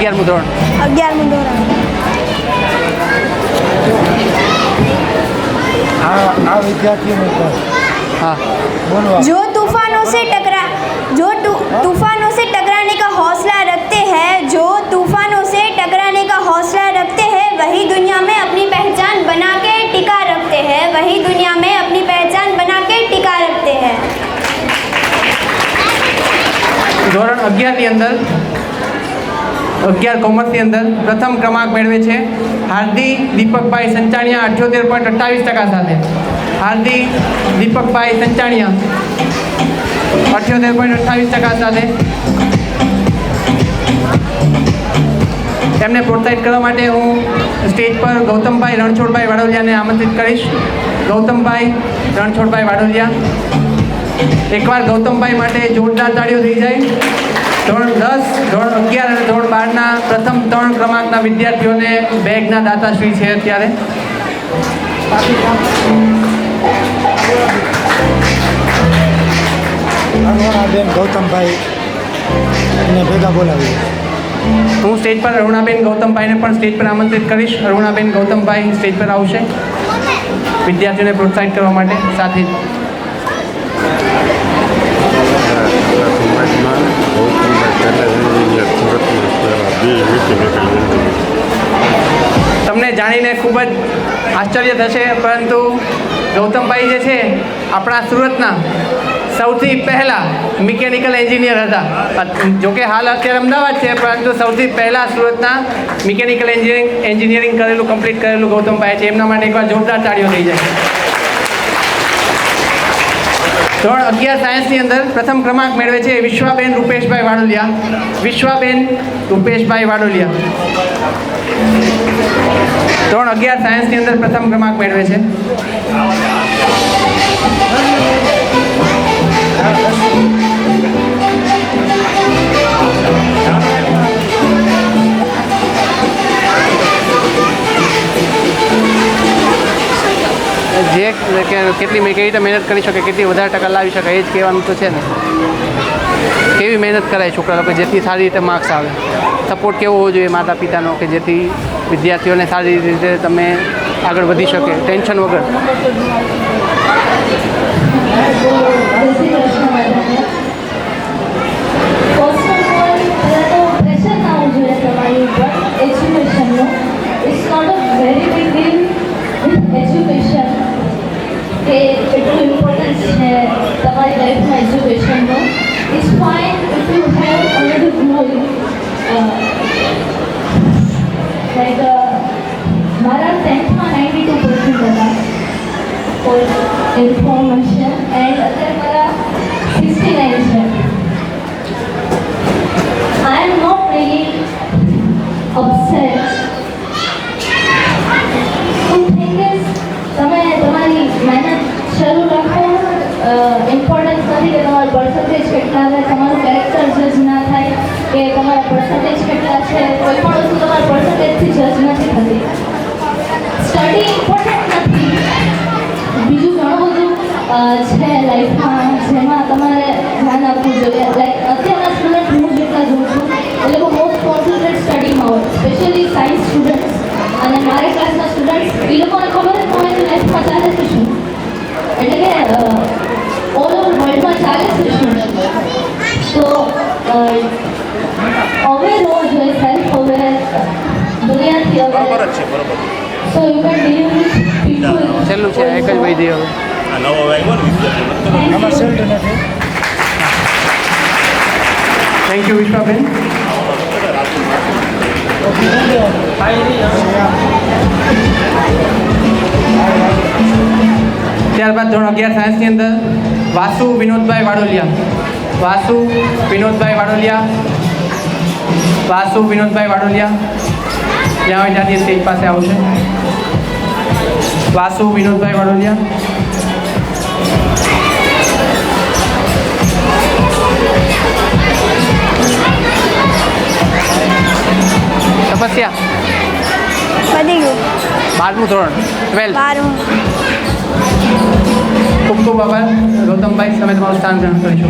11મું ધોરણ. 11મું ધોરણ. આ વિદ્યાર્થીઓને हाँ जो तूफानों से टकराने का हौसला रखते हैं, जो तूफानों से टकराने का हौसला रखते हैं, वही दुनिया में अपनी पहचान बना के टिका रखते हैं, वही दुनिया में अपनी पहचान बना के टिका रखते हैं. ધોરણ 11 ની અંદર 11 કોમર્સની અંદર પ્રથમ ક્રમાંક મેળવે છે હાર્દિક દીપકભાઈ સંચાણિયા 78.28% સાથે. હાર્દિક દીપકભાઈ સંચાણિયા 78.28% સાથે. તેમને પ્રોત્સાહિત કરવા માટે હું સ્ટેજ પર ગૌતમભાઈ રણછોડભાઈ વાડોલિયાને આમંત્રિત કરીશ. ગૌતમભાઈ રણછોડભાઈ વાડોલિયા, એકવાર ગૌતમભાઈ માટે જોરદાર તાળીઓ થઈ જાય. ધોરણ 10, ધોરણ 11 અને ધોરણ 12ના પ્રથમ 3 ક્રમાંકના વિદ્યાર્થીઓને બેગના દાતાશ્રી છે અત્યારે. અરુણાબેન ગૌતમભાઈ ને ભેગા બોલાવીએ. હું સ્ટેજ પર અરુણાબેન ગૌતમભાઈને પણ સ્ટેજ પર આમંત્રિત કરીશ. અરુણાબેન ગૌતમભાઈ સ્ટેજ પર આવશે વિદ્યાર્થીઓને પ્રોત્સાહિત કરવા માટે. સાથે જ તમને જાણીને ખૂબ જ આશ્ચર્ય થશે, પરંતુ ગૌતમભાઈ જે છે આપણા સુરતના સૌથી પહેલાં મિકેનિકલ એન્જિનિયર હતા. જોકે હાલ અત્યારે અમદાવાદ છે, પરંતુ સૌથી પહેલાં સુરતના મિકેનિકલ એન્જિનિયરિંગ કરેલું, કમ્પ્લીટ કરેલું ગૌતમભાઈ છે. એમના માટે એકવાર જોરદાર તાળીઓ થઈ જાય. ધોરણ 11 સાયન્સની અંદર પ્રથમ ક્રમાંક મેળવે છે વિશ્વાબેન રૂપેશભાઈ વાડોલિયા. વિશ્વાબેન રૂપેશભાઈ વાડોલિયા ધોરણ 11 સાયન્સની અંદર પ્રથમ ક્રમાંક મેળવે છે. જે કેટલી કેવી રીતે મહેનત કરી શકે, કેટલી વધારે ટકા લાવી શકે, એ જ કહેવાનું તો છે ને. કેવી મહેનત કરાય છોકરા લોકો જેથી સારી રીતે માર્ક્સ આવે. સપોર્ટ કેવો હોવો જોઈએ માતા પિતાનો કે જેથી વિદ્યાર્થીઓને સારી રીતે તમે આગળ વધી શકે ટેન્શન વગર. કે એટલું ઇમ્પોર્ટન્સ છે તમારી લાઈફમાં એજ્યુકેશનનો. It's fine if you have another goal. Like મારા 10thમાં 92% હતા ફોર ઇન્ફોર્મેશન, એન્ડ અત્યારે મારા 69 છે. આઈ એમ નોટ રિયલી અપસેટ. તમે તમારી મહેનત શરૂ રાખો. ઇમ્પોર્ટન્સ નથી કે તમારું પર્સન્ટેજ કેટલા છે, તમારું કેરેક્ટર જજ ના થાય કે તમારા પર્સન્ટેજ કેટલા છે. કોઈ પણ વસ્તુ તમારા પર્સન્ટેજથી જજ નથી થતી. સ્ટડી ઇમ્પોર્ટન્ટ નથી, બીજું ઘણું બધું છે લાઈફમાં જેમાં તમારે ધ્યાન આપવું જોઈએ. લાઈક અત્યારના સ્ટુડન્ટ હું જેટલા જોઉં છું એ લોકો મોસ્ટ કોન્સન્ટ્રેટ સ્ટડીમાં હોય, સ્પેશિયલી સાયન્સ સ્ટુડન્ટ્સ. અને મારા ક્લાસના સ્ટુડન્ટ્સ એ લોકોને ખબર જ તમારી લાઈફમાં ચાલે છે શું, એટલે કે ઓલ ઓવર વર્લ્ડમાં ચાલે છે શું. તો અવેર હોવો જોઈએ, સેલ્ફ અવેર, દુનિયાથી aware. So you can deal with people. છેલ્લું છે એક જ વૈદ્ય હવે થેન્ક યુ વિશ્વાબેન. ત્યારબાદ ધોરણ 11 સાયન્સની અંદર વાસુ વિનોદભાઈ વાડોલિયા. વાસુ વિનોદભાઈ વાડોલિયા. વાસુ વિનોદભાઈ વાડોલિયા જ્યાં હોય ત્યાંથી સ્ટેજ પાસે આવશે. વાસુ વિનોદભાઈ વાડોલિયા. તપસ્યા વધી ગયું. 12મું ધોરણ 12. 12મું. ખૂબ ખૂબ આભાર ગૌતમભાઈ, તમે તમારું સ્થાન ગ્રહણ કરી શકો.